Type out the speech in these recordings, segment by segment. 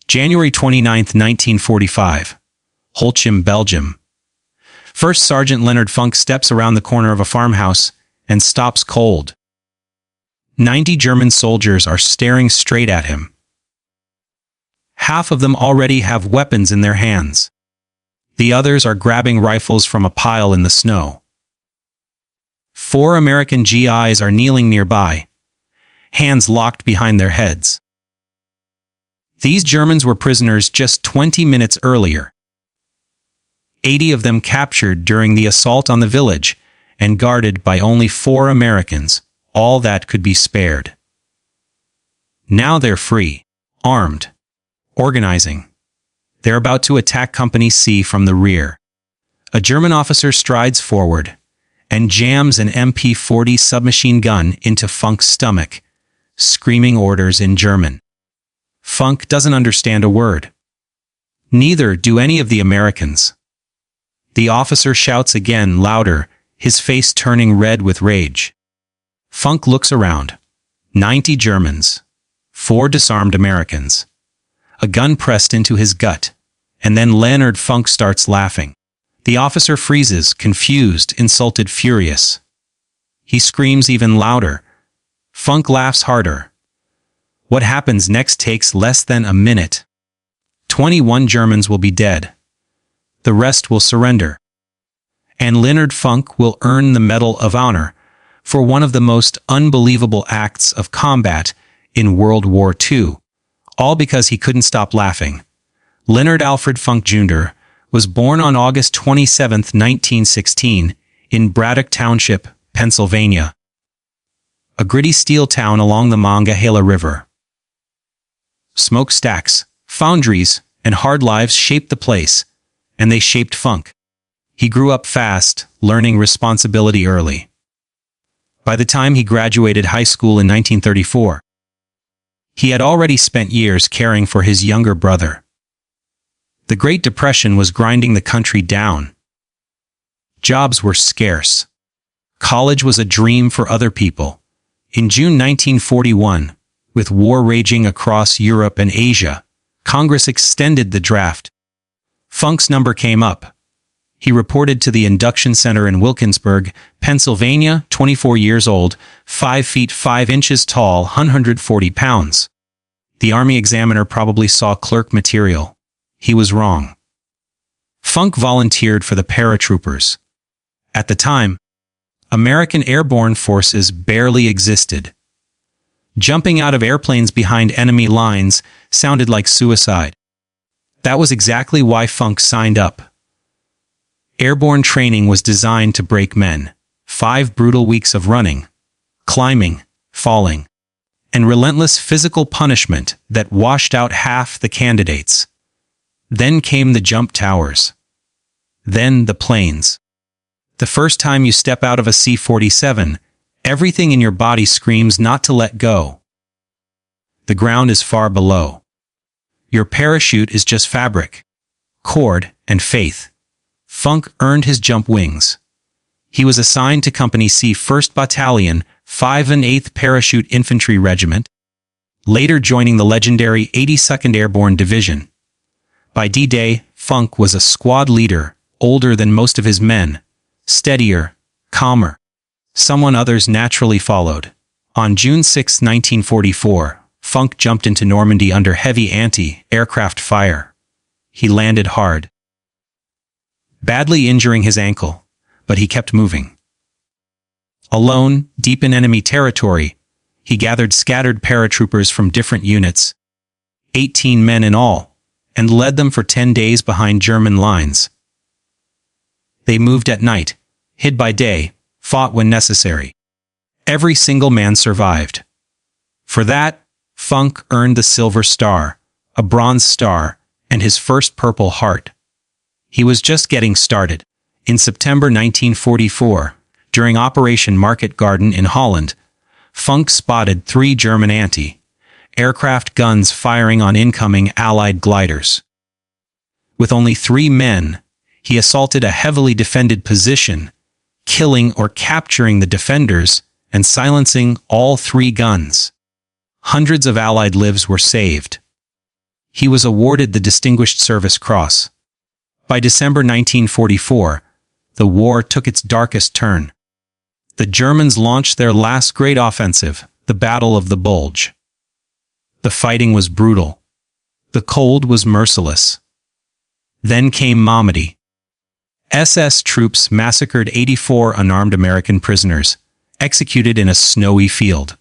January 29, 1945. Holtzheim Belgium. First Sergeant Leonard Funk steps around the corner of a farmhouse and stops cold. 90 German soldiers are staring straight at him. Half of them already have weapons in their hands. The others are grabbing rifles from a pile in the snow. 4 American GIs are kneeling nearby, hands locked behind their heads. These Germans were prisoners just 20 minutes earlier. 80 of them captured during the assault on the village and guarded by only 4 Americans, all that could be spared. Now they're free, armed, organizing. They're about to attack Company C from the rear. A German officer strides forward and jams an MP-40 submachine gun into Funk's stomach, screaming orders in German. Funk doesn't understand a word. Neither do any of the Americans. The officer shouts again, louder, his face turning red with rage. Funk looks around. 90 Germans. 4 disarmed Americans. A gun pressed into his gut. And then Leonard Funk starts laughing. The officer freezes, confused, insulted, furious. He screams even louder. Funk laughs harder. What happens next takes less than a minute. 21 Germans will be dead. The rest will surrender. And Leonard Funk will earn the Medal of Honor for one of the most unbelievable acts of combat in World War II, all because he couldn't stop laughing. Leonard Alfred Funk Jr. was born on August 27, 1916, in Braddock Township, Pennsylvania, a gritty steel town along the Monongahela River. Smokestacks, foundries, and hard lives shaped the place, and they shaped Funk. He grew up fast, learning responsibility early. By the time he graduated high school in 1934, he had already spent years caring for his younger brother. The Great Depression was grinding the country down. Jobs were scarce. College was a dream for other people. In June 1941, with war raging across Europe and Asia, Congress extended the draft. Funk's number came up. He reported to the induction center in Wilkinsburg, Pennsylvania, 24 years old, 5 feet 5 inches tall, 140 pounds. The Army examiner probably saw clerk material. He was wrong. Funk volunteered for the paratroopers. At the time, American airborne forces barely existed. Jumping out of airplanes behind enemy lines sounded like suicide. That was exactly why Funk signed up. Airborne training was designed to break men. 5 brutal weeks of running, climbing, falling, and relentless physical punishment that washed out half the candidates. Then came the jump towers. Then the planes. The first time you step out of a C-47, everything in your body screams not to let go. The ground is far below. Your parachute is just fabric, cord, and faith. Funk earned his jump wings. He was assigned to Company C 1st Battalion, 5 and 8th Parachute Infantry Regiment, later joining the legendary 82nd Airborne Division. By D-Day, Funk was a squad leader, older than most of his men, steadier, calmer, someone others naturally followed. On June 6, 1944, Funk jumped into Normandy under heavy anti-aircraft fire. He landed hard, badly injuring his ankle, but he kept moving. Alone, deep in enemy territory, he gathered scattered paratroopers from different units, 18 men in all, and led them for 10 days behind German lines. They moved at night, hid by day, fought when necessary. Every single man survived. For that, Funk earned the Silver Star, a Bronze Star, and his first Purple Heart. He was just getting started. In September 1944, during Operation Market Garden in Holland, Funk spotted 3 German anti-aircraft guns firing on incoming Allied gliders. With only 3 men, he assaulted a heavily defended position, killing or capturing the defenders and silencing all 3 guns. Hundreds of Allied lives were saved. he was awarded the Distinguished Service Cross. By December 1944, the war took its darkest turn. The Germans launched their last great offensive, the Battle of the Bulge. The fighting was brutal. The cold was merciless. Then came Malmedy. SS troops massacred 84 unarmed American prisoners, executed in a snowy field.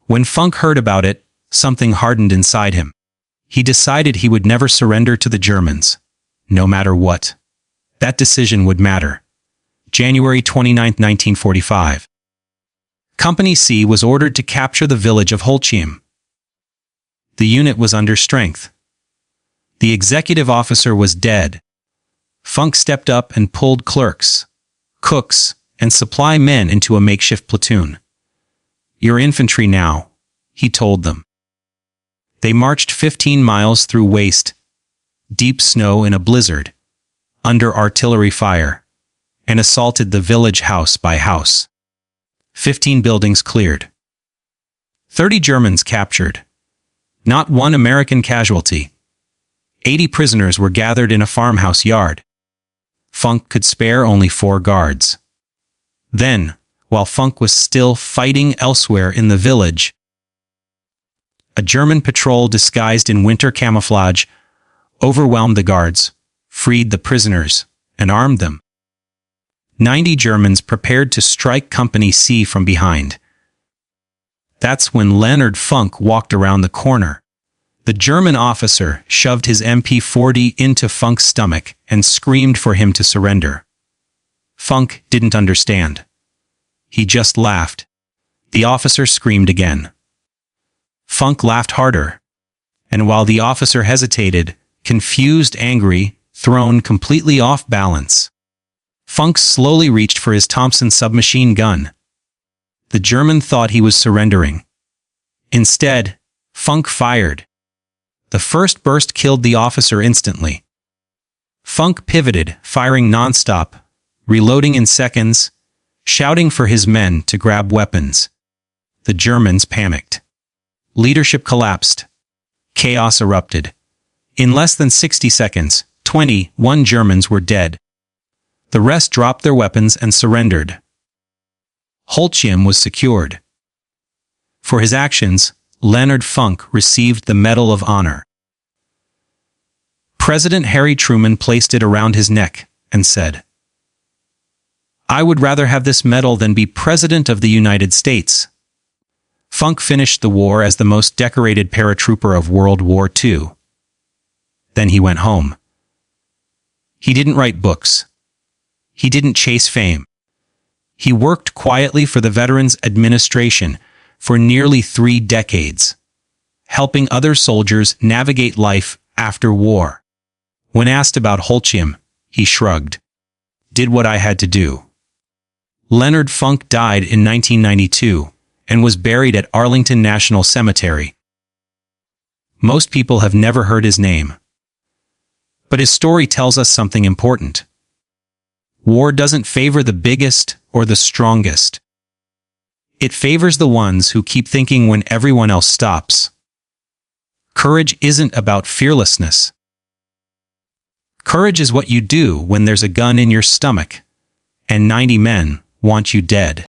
When Funk heard about it, something hardened inside him. He decided he would never surrender to the Germans, no matter what. That decision would matter. January 29, 1945. Company C was ordered to capture the village of Holtzheim. The unit was under strength. The executive officer was dead. Funk stepped up and pulled clerks, cooks, and supply men into a makeshift platoon. "You're infantry now," he told them. They marched 15 miles through waste, deep snow in a blizzard, under artillery fire, and assaulted the village house by house. 15 buildings cleared. 30 Germans captured. Not one American casualty. 80 prisoners were gathered in a farmhouse yard. Funk could spare only 4 guards. Then, while Funk was still fighting elsewhere in the village, a German patrol disguised in winter camouflage overwhelmed the guards, freed the prisoners, and armed them. 90 Germans prepared to strike Company C from behind. That's when Leonard Funk walked around the corner. The German officer shoved his MP-40 into Funk's stomach and screamed for him to surrender. Funk didn't understand. He just laughed. The officer screamed again. Funk laughed harder. And while the officer hesitated, confused, angry, thrown completely off balance, Funk slowly reached for his Thompson submachine gun. The German thought he was surrendering. Instead, Funk fired. The first burst killed the officer instantly. Funk pivoted, firing nonstop, reloading in seconds, shouting for his men to grab weapons. The Germans panicked. Leadership collapsed. Chaos erupted. In less than 60 seconds, 21 Germans were dead. The rest dropped their weapons and surrendered. Holtzheim was secured. For his actions, Leonard Funk received the Medal of Honor. President Harry Truman placed it around his neck and said, "I would rather have this medal than be President of the United States." Funk finished the war as the most decorated paratrooper of World War II. Then he went home. He didn't write books. He didn't chase fame. He worked quietly for the Veterans Administration for nearly 3 decades, helping other soldiers navigate life after war. When asked about Holtzheim, he shrugged. "Did what I had to do." Leonard Funk died in 1992 and was buried at Arlington National Cemetery. Most people have never heard his name. But his story tells us something important. War doesn't favor the biggest or the strongest. It favors the ones who keep thinking when everyone else stops. Courage isn't about fearlessness. Courage is what you do when there's a gun in your stomach and 90 men want you dead.